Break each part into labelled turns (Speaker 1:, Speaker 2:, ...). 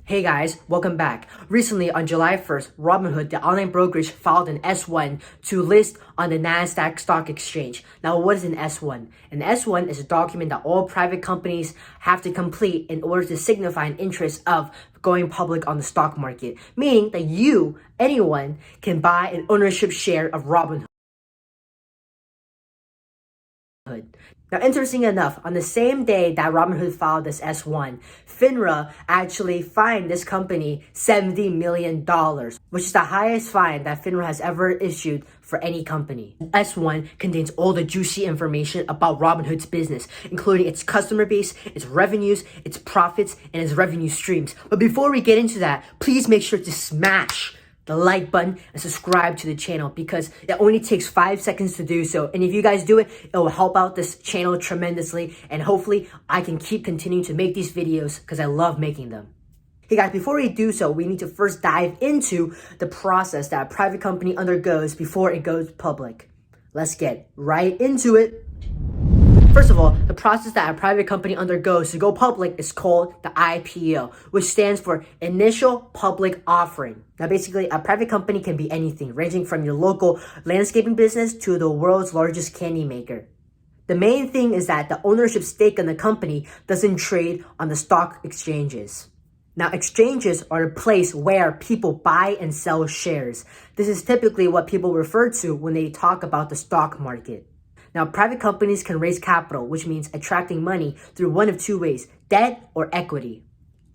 Speaker 1: Hey guys, welcome back. Recently, on July 1st, Robinhood, the online brokerage, filed an S1 to list on the Nasdaq Stock Exchange. Now, what is an S1? An S1 is a document that all private companies have to complete in order to signify an interest of going public on the stock market, meaning that anyone, can buy an ownership share of Robinhood. Now, interesting enough, on the same day that Robinhood filed this S1, FINRA actually fined this company $70 million, which is the highest fine that FINRA has ever issued for any company. S1 contains all the juicy information about Robinhood's business, including its customer base, its revenues, its profits, and its revenue streams. But before we get into that, please make sure to smash the like button and subscribe to the channel because it only takes 5 seconds to do so. And if you guys do it, it will help out this channel tremendously. And hopefully I can keep continuing to make these videos because I love making them. Hey guys, before we do so, we need to first dive into the process that a private company undergoes before it goes public. Let's get right into it. First of all, the process that a private company undergoes to go public is called the IPO, which stands for Initial Public Offering. Now, basically, a private company can be anything, ranging from your local landscaping business to the world's largest candy maker. The main thing is that the ownership stake in the company doesn't trade on the stock exchanges. Now, exchanges are a place where people buy and sell shares. This is typically what people refer to when they talk about the stock market. Now, private companies can raise capital, which means attracting money through one of two ways, debt or equity.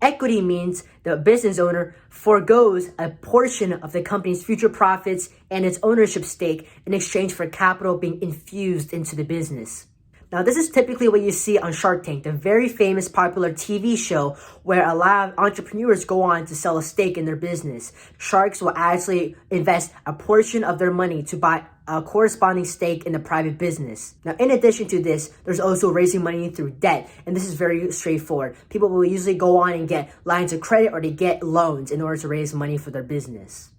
Speaker 1: Equity means the business owner forgoes a portion of the company's future profits and its ownership stake in exchange for capital being infused into the business. Now, this is typically what you see on Shark Tank, the very famous popular TV show where a lot of entrepreneurs go on to sell a stake in their business. Sharks will actually invest a portion of their money to buy a corresponding stake in the private business. Now, in addition to this, there's also raising money through debt, and this is very straightforward. People will usually go on and get lines of credit or they get loans in order to raise money for their business.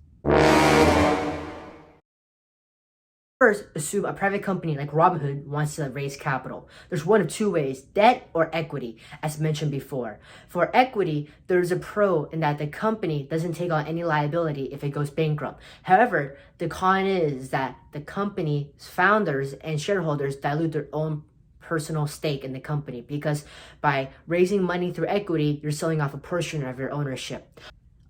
Speaker 1: First, assume a private company like Robinhood wants to raise capital. There's one of two ways, debt or equity, as mentioned before. For equity, there's a pro in that the company doesn't take on any liability if it goes bankrupt. However, the con is that the company's founders and shareholders dilute their own personal stake in the company because by raising money through equity, you're selling off a portion of your ownership.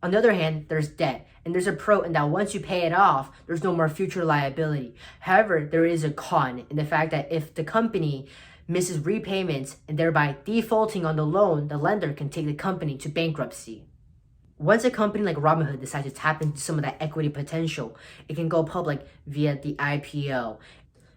Speaker 1: On the other hand, there's debt, and there's a pro in that once you pay it off, there's no more future liability. However, there is a con in the fact that if the company misses repayments and thereby defaulting on the loan, the lender can take the company to bankruptcy. Once a company like Robinhood decides to tap into some of that equity potential, it can go public via the IPO.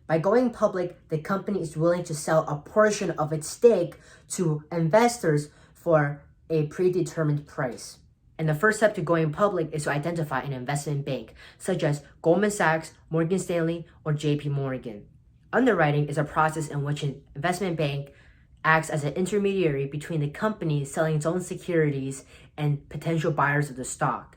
Speaker 1: By going public, the company is willing to sell a portion of its stake to investors for a predetermined price. And the first step to going public is to identify an investment bank, such as Goldman Sachs, Morgan Stanley, or JP Morgan. Underwriting is a process in which an investment bank acts as an intermediary between the company selling its own securities and potential buyers of the stock.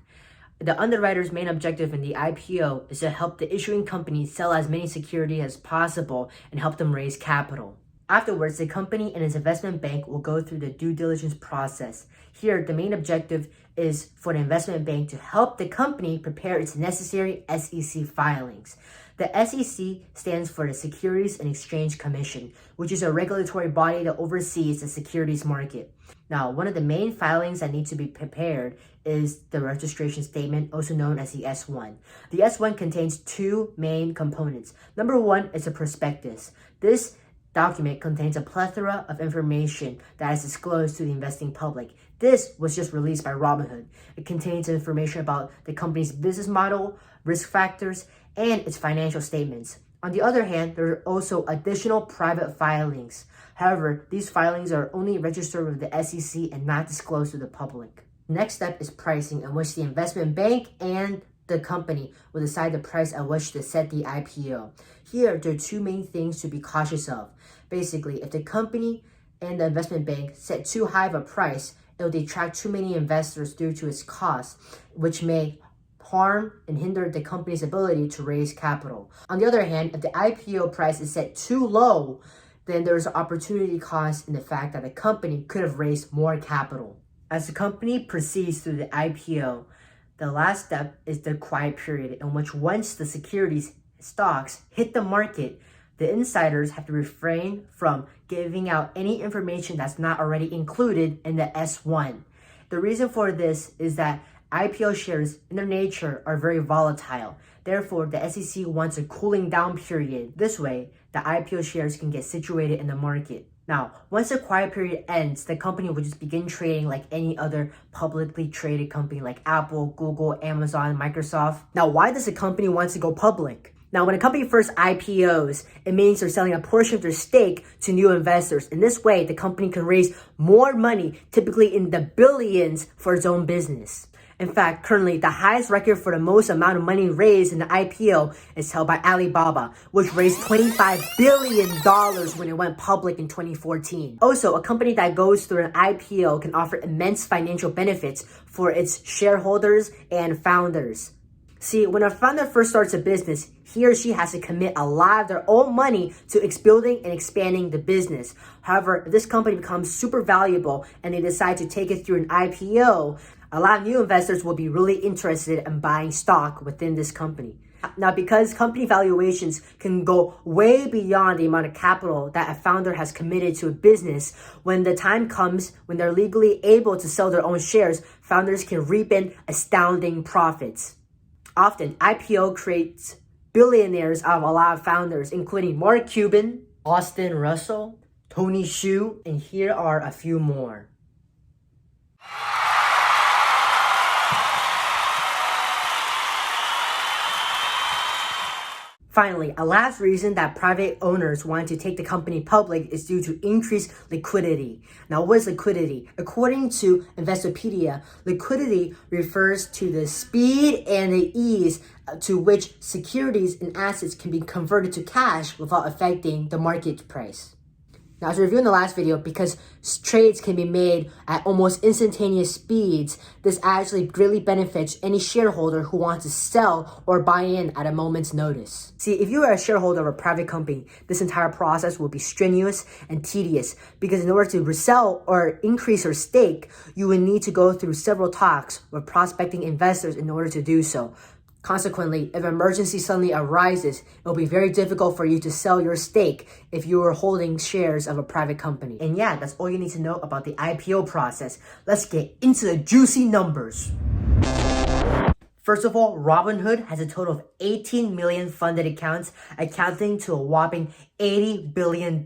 Speaker 1: The underwriter's main objective in the IPO is to help the issuing company sell as many securities as possible and help them raise capital. Afterwards, the company and its investment bank will go through the due diligence process. Here, the main objective is for the investment bank to help the company prepare its necessary SEC filings. The SEC stands for the Securities and Exchange Commission, which is a regulatory body that oversees the securities market. Now, one of the main filings that need to be prepared is the registration statement, also known as the S1. The S1 contains two main components. Number one is a prospectus. This document contains a plethora of information that is disclosed to the investing public. This was just released by Robinhood. It contains information about the company's business model, risk factors, and its financial statements. On the other hand, there are also additional private filings. However, these filings are only registered with the SEC and not disclosed to the public. Next step is pricing, in which the investment bank and the company will decide the price at which to set the IPO. Here, there are two main things to be cautious of. Basically, if the company and the investment bank set too high of a price, it will detract too many investors due to its cost, which may harm and hinder the company's ability to raise capital. On the other hand, if the IPO price is set too low, then there's an opportunity cost in the fact that the company could have raised more capital. As the company proceeds through the IPO, the last step is the quiet period, in which once the securities stocks hit the market, the insiders have to refrain from giving out any information that's not already included in the S1. The reason for this is that IPO shares in their nature are very volatile. Therefore, the SEC wants a cooling down period. This way, the IPO shares can get situated in the market. Now, once the quiet period ends, the company will just begin trading like any other publicly traded company like Apple, Google, Amazon, Microsoft. Now, why does a company want to go public? Now, when a company first IPOs, it means they're selling a portion of their stake to new investors. In this way, the company can raise more money, typically in the billions, for its own business. In fact, currently, the highest record for the most amount of money raised in the IPO is held by Alibaba, which raised $25 billion when it went public in 2014. Also, a company that goes through an IPO can offer immense financial benefits for its shareholders and founders. See, when a founder first starts a business, he or she has to commit a lot of their own money to building and expanding the business. However, if this company becomes super valuable and they decide to take it through an IPO, a lot of new investors will be really interested in buying stock within this company. Now, because company valuations can go way beyond the amount of capital that a founder has committed to a business, when the time comes when they're legally able to sell their own shares, founders can reap in astounding profits. Often, IPO creates billionaires out of a lot of founders, including Mark Cuban, Austin Russell, Tony Hsiu, and here are a few more. Finally, a last reason that private owners want to take the company public is due to increased liquidity. Now, what is liquidity? According to Investopedia, liquidity refers to the speed and the ease to which securities and assets can be converted to cash without affecting the market price. Now, as reviewed in the last video, because trades can be made at almost instantaneous speeds, this actually greatly benefits any shareholder who wants to sell or buy in at a moment's notice. See, if you are a shareholder of a private company, this entire process will be strenuous and tedious because in order to resell or increase your stake, you would need to go through several talks with prospecting investors in order to do so. Consequently, if an emergency suddenly arises, it will be very difficult for you to sell your stake if you are holding shares of a private company. And yeah, that's all you need to know about the IPO process. Let's get into the juicy numbers. First of all, Robinhood has a total of 18 million funded accounts, accounting to a whopping $80 billion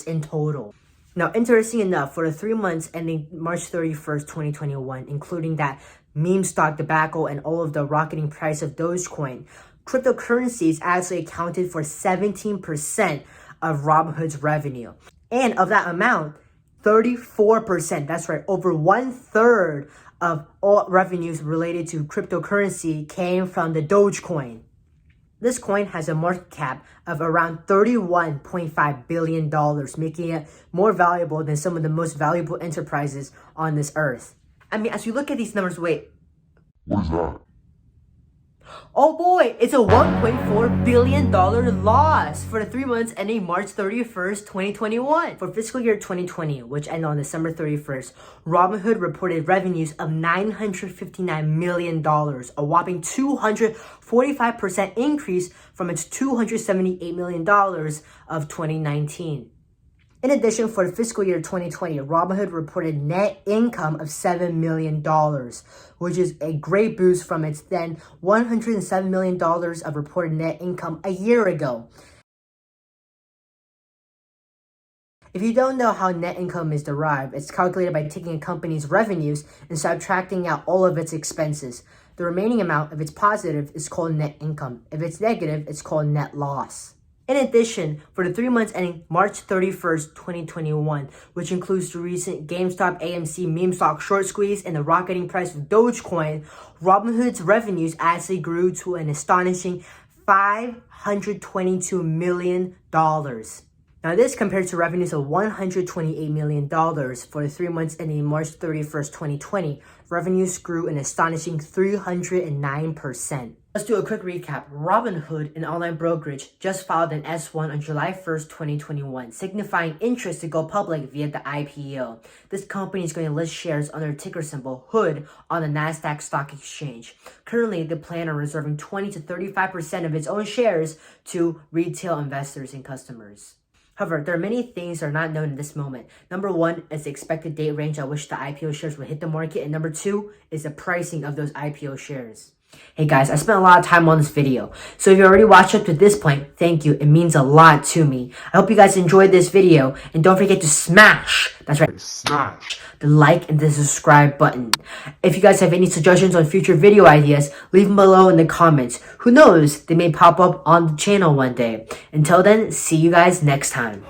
Speaker 1: in total. Now, interesting enough, for the 3 months ending March 31st, 2021, including that meme stock debacle and all of the rocketing price of Dogecoin, cryptocurrencies actually accounted for 17% of Robinhood's revenue. And of that amount, 34%, that's right, over 1/3 of all revenues related to cryptocurrency came from the Dogecoin. This coin has a market cap of around $31.5 billion, making it more valuable than some of the most valuable enterprises on this earth. I mean, as you look at these numbers, wait.
Speaker 2: What is that?
Speaker 1: Oh boy, it's a $1.4 billion loss for the 3 months ending March 31st, 2021. For fiscal year 2020, which ended on December 31st, Robinhood reported revenues of $959 million, a whopping 245% increase from its $278 million of 2019. In addition, for the fiscal year 2020, Robinhood reported net income of $7 million, which is a great boost from its then $107 million of reported net income a year ago. If you don't know how net income is derived, it's calculated by taking a company's revenues and subtracting out all of its expenses. The remaining amount, if it's positive, is called net income. If it's negative, it's called net loss. In addition, for the 3 months ending March 31st, 2021, which includes the recent GameStop AMC meme stock short squeeze and the rocketing price of Dogecoin, Robinhood's revenues actually grew to an astonishing $522 million. Now, this compares to revenues of $128 million for the 3 months ending March 31st, 2020. Revenues grew an astonishing 309%. Let's do a quick recap. Robinhood, an online brokerage, just filed an S-1 on July 1st, 2021, signifying interest to go public via the IPO. This company is going to list shares under ticker symbol HOOD on the Nasdaq Stock Exchange. Currently, they plan on reserving 20 to 35% of its own shares to retail investors and customers. However, there are many things that are not known in this moment. Number one is the expected date range at which the IPO shares will hit the market. And number two is the pricing of those IPO shares. Hey guys, I spent a lot of time on this video. So if you already watched up to this point, thank you. It means a lot to me. I hope you guys enjoyed this video. And don't forget to smash, that's right, smash the like and the subscribe button. If you guys have any suggestions on future video ideas, leave them below in the comments. Who knows, they may pop up on the channel one day. Until then, see you guys next time.